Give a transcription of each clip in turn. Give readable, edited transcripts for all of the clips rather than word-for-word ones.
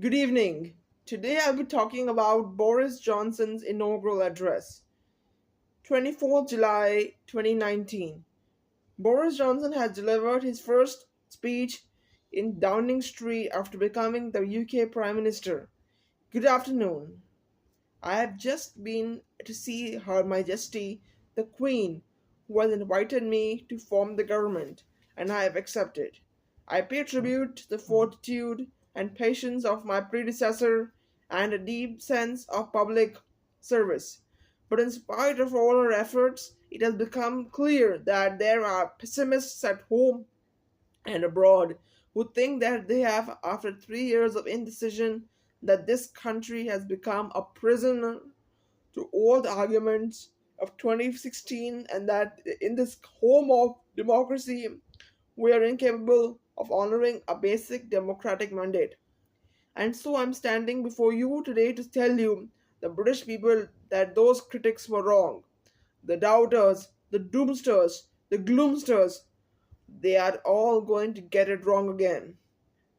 Good evening. Today I'll be talking about Boris Johnson's inaugural address, 24th July 2019. Boris Johnson has delivered his first speech in Downing Street after becoming the UK Prime Minister. Good afternoon. I have just been to see Her Majesty the Queen, who has invited me to form the government, and I have accepted. I pay tribute to the fortitude and patience of my predecessor and a deep sense of public service. But in spite of all our efforts, it has become clear that there are pessimists at home and abroad who think that they have, after 3 years of indecision, that this country has become a prison to all the arguments of 2016 and that in this home of democracy, we are incapable of honoring a basic democratic mandate. And so I'm standing before you today to tell you, the British people, that those critics were wrong. The doubters, the doomsters, the gloomsters, they are all going to get it wrong again.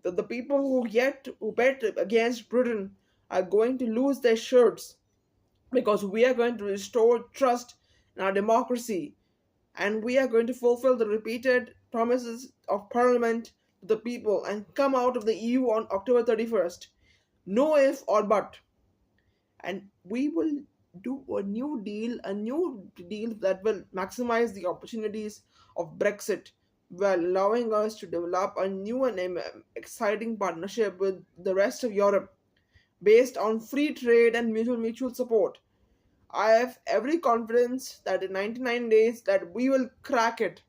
That the people who bet against Britain are going to lose their shirts because we are going to restore trust in our democracy and we are going to fulfill the repeated promises of Parliament to the people and come out of the EU on October 31st. No if or but. And we will do a new deal that will maximize the opportunities of Brexit while allowing us to develop a new and exciting partnership with the rest of Europe based on free trade and mutual support. I have every confidence that in 99 days that we will crack it.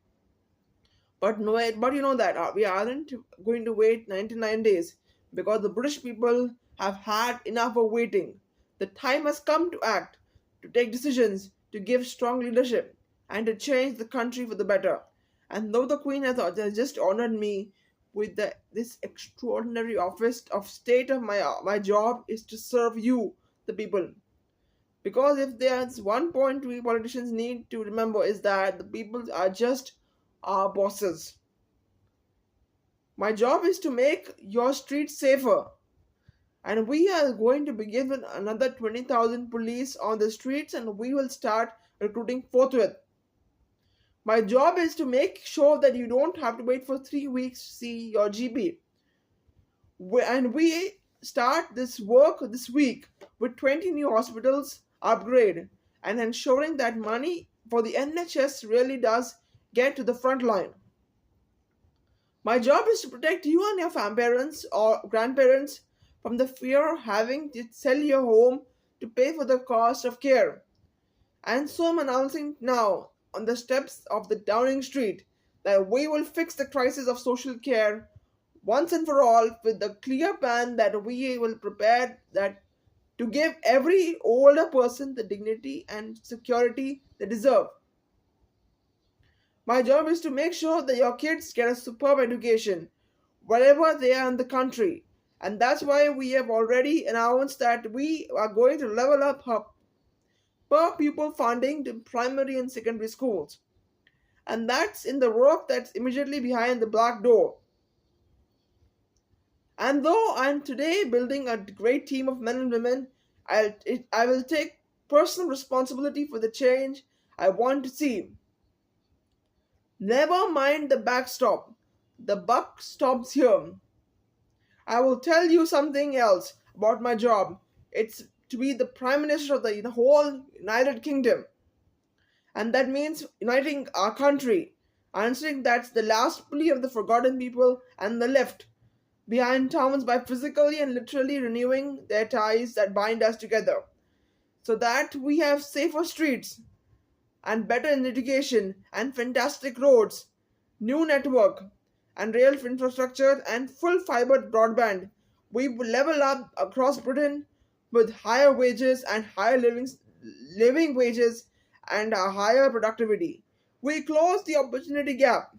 But no, but you know that we aren't going to wait 99 days because the British people have had enough of waiting. The time has come to act, to take decisions, to give strong leadership, and to change the country for the better. And though the Queen has just honored me with this extraordinary office of state of my job is to serve you, the people. Because if there's one point we politicians need to remember is that the people are just our bosses. My job is to make your streets safer. And we are going to begin with another 20,000 police on the streets and we will start recruiting forthwith. My job is to make sure that you don't have to wait for 3 weeks to see your GP. And we start this work this week with 20 new hospitals upgrade and ensuring that money for the NHS really does get to the front line. My job is to protect you and your parents or grandparents from the fear of having to sell your home to pay for the cost of care. And so I'm announcing now on the steps of the Downing Street that we will fix the crisis of social care once and for all with the clear plan that we will prepare that to give every older person the dignity and security they deserve. My job is to make sure that your kids get a superb education wherever they are in the country. And that's why we have already announced that we are going to level up per pupil funding to primary and secondary schools. And that's in the work that's immediately behind the black door. And though I'm today building a great team of men and women, I will take personal responsibility for the change I want to see. Never mind the backstop. The buck stops here. I will tell you something else about my job. It's to be the Prime Minister of the whole United Kingdom. And that means uniting our country. Answering that's the last plea of the forgotten people and the left behind towns by physically and literally renewing their ties that bind us together. So that we have safer streets and better education and fantastic roads, new network and rail infrastructure and full fiber broadband. We will level up across Britain with higher wages and higher living wages and a higher productivity. We close the opportunity gap,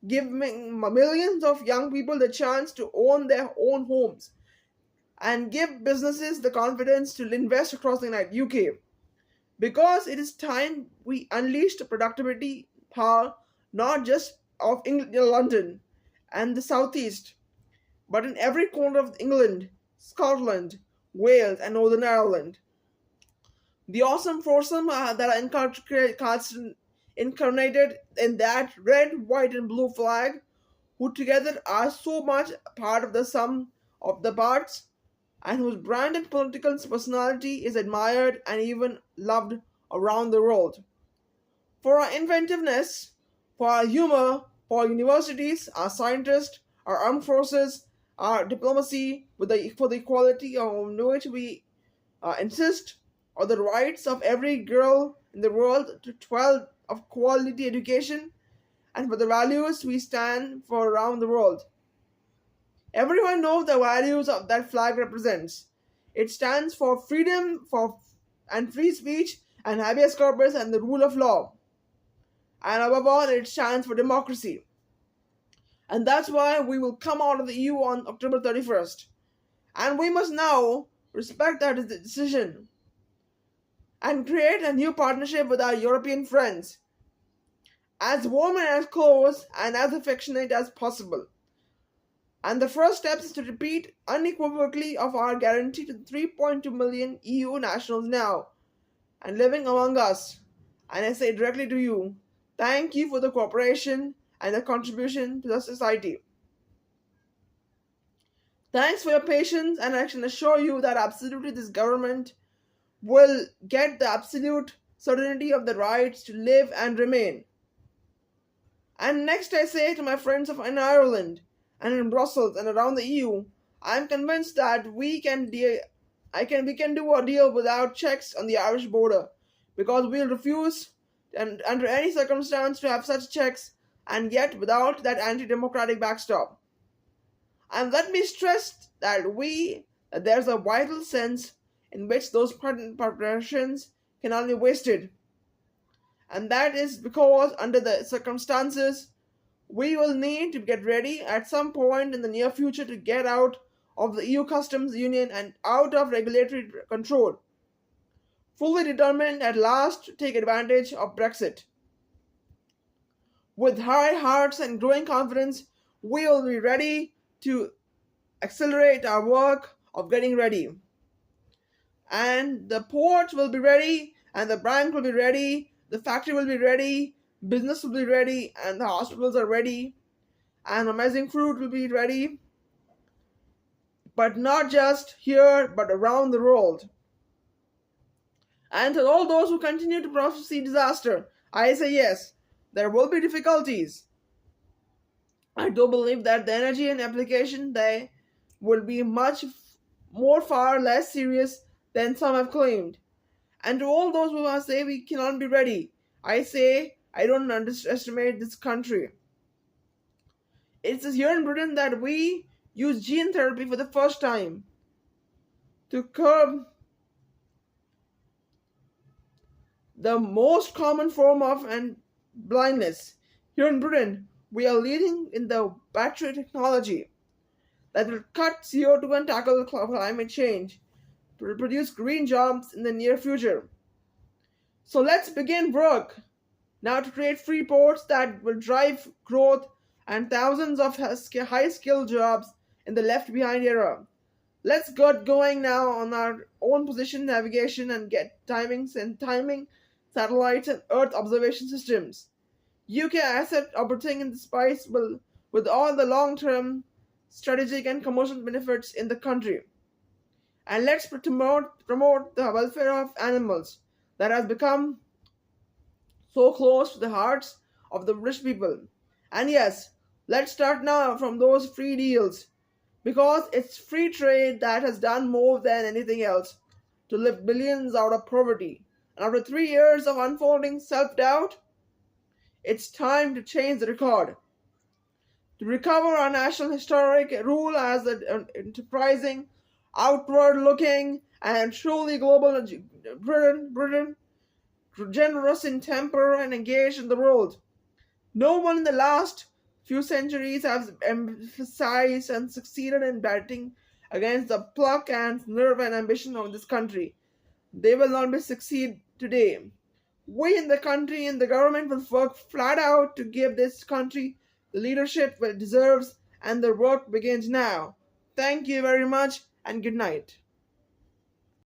giving millions of young people the chance to own their own homes and give businesses the confidence to invest across the UK. Because it is time we unleashed the productivity power not just of England, London and the southeast, but in every corner of England, Scotland, Wales, and Northern Ireland. The awesome foursome that are incarnated in that red, white, and blue flag, who together are so much part of the sum of the parts, and whose brand and political personality is admired and even loved around the world. For our inventiveness, for our humor, for our universities, our scientists, our armed forces, our diplomacy, for the equality on which we insist, or the rights of every girl in the world to 12 of quality education, and for the values we stand for around the world. Everyone knows the values of that flag represents. It stands for freedom for and free speech and habeas corpus and the rule of law. And above all, it stands for democracy. And that's why we will come out of the EU on October 31st. And we must now respect that decision and create a new partnership with our European friends, as warm and as close and as affectionate as possible. And the first step is to repeat unequivocally of our guarantee to 3.2 million EU nationals now and living among us. And I say directly to you, thank you for the cooperation and the contribution to the society. Thanks for your patience, and I can assure you that absolutely this government will get the absolute certainty of the rights to live and remain. And next I say to my friends in Ireland and in Brussels and around the EU, I am convinced that we can do a deal without checks on the Irish border, because we'll refuse and under any circumstance to have such checks, and yet without that anti-democratic backstop. And let me stress that there's a vital sense in which those preparations cannot be wasted. And that is because under the circumstances, we will need to get ready at some point in the near future to get out of the EU customs union and out of regulatory control, fully determined at last to take advantage of Brexit. With high hearts and growing confidence, we will be ready to accelerate our work of getting ready. And the port will be ready, and the bank will be ready, the factory will be ready, business will be ready, and the hospitals are ready, and amazing fruit will be ready. But not just here, but around the world. And to all those who continue to prophesy disaster, I say yes, there will be difficulties. I do believe that the energy and application they will be much more far less serious than some have claimed. And to all those who say we cannot be ready, I say I don't underestimate this country. It's here in Britain that we use gene therapy for the first time to curb the most common form of blindness. Here in Britain, we are leading in the battery technology that will cut CO2 and tackle climate change to produce green jobs in the near future. So let's begin work now to create free ports that will drive growth and thousands of high-skilled jobs in the left-behind era. Let's get going now on our own position navigation and get timing satellites and Earth observation systems. UK asset operating in the space will with all the long-term strategic and commercial benefits in the country. And let's promote the welfare of animals that has become so close to the hearts of the rich people. And yes, let's start now from those free deals, because it's free trade that has done more than anything else to lift billions out of poverty. And after 3 years of unfolding self-doubt, it's time to change the record. To recover our national historic rule as an enterprising, outward-looking, and truly global Britain, generous in temper and engaged in the world. No one in the last few centuries has emphasized and succeeded in batting against the pluck and nerve and ambition of this country. They will not be succeed today. We in the country and the government will work flat out to give this country the leadership it deserves and the work begins now. Thank you very much and good night.